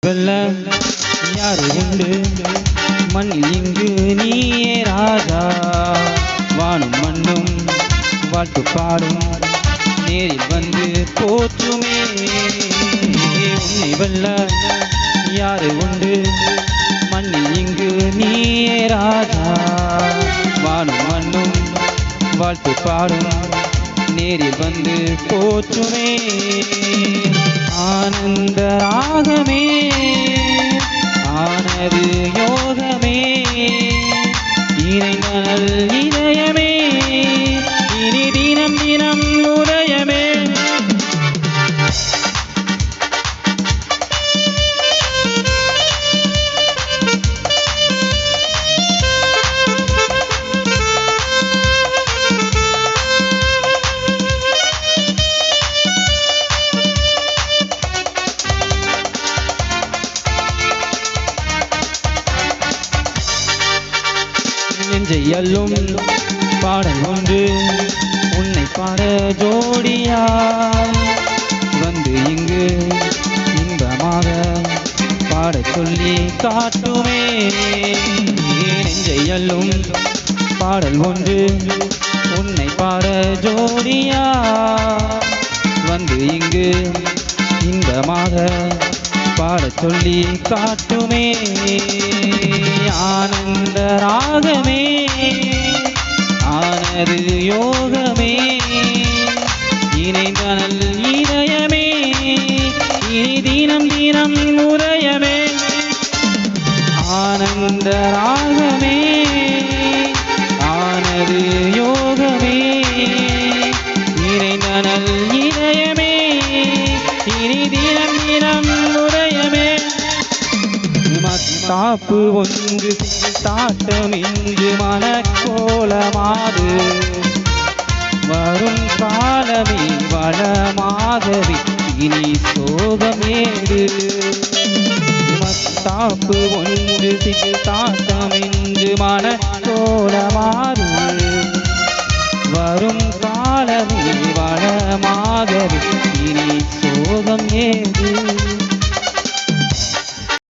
வெல்ல யாரு உண்டு மண்ணில் இங்கு நீயே ராஜா. வானும் மண்ணும் வாழ்த்து பாடும் நேரில் வந்து போற்றுமே. உன்னை வெல்ல யாரு உண்டு மண்ணில் இங்கு நீயே ராஜா. வானும் மண்ணும் வாழ்த்து பாடும் நேரில் வந்து போற்றுமே. ஆனந்த ராகமே ஆனது யோகமே இறைநல் இதயமே இனி தினம் தினம் உதயமே. நெஞ்சை அள்ளும் பாடல் ஒன்று உன்னை பாட ஜோடியாய் வந்து இங்கு இன்பமாக பாடச் சொல்லி காட்டுமே. நெஞ்சை அள்ளும் பாடல் ஒன்று உன்னை பாட ஜோடியாய் வந்து இங்கு இன்பமாக பாடச் சொல்லி காட்டுமே. ஆனந்த ராகமே ஆனது யோகமே இணைந்தனல் இதயமே இனி தினம் தினம் உதயமே. ஆனந்த ராகமே ஆனது யோகமே இணைந்தனல் இதயமே இனி தினம் தினம் உதயமே. மத்தாப்பு ஒன்று தாட்டம் இன்று மனக்கோலமாது வரும் காலமே வளமாகவே இனி சோகமேடு. மத்தாப்பு ஒன்று தாட்டம் இன்று மனக்கோலமாது வரும் காலமே வளமாகவே இனி சோகம் ஏது.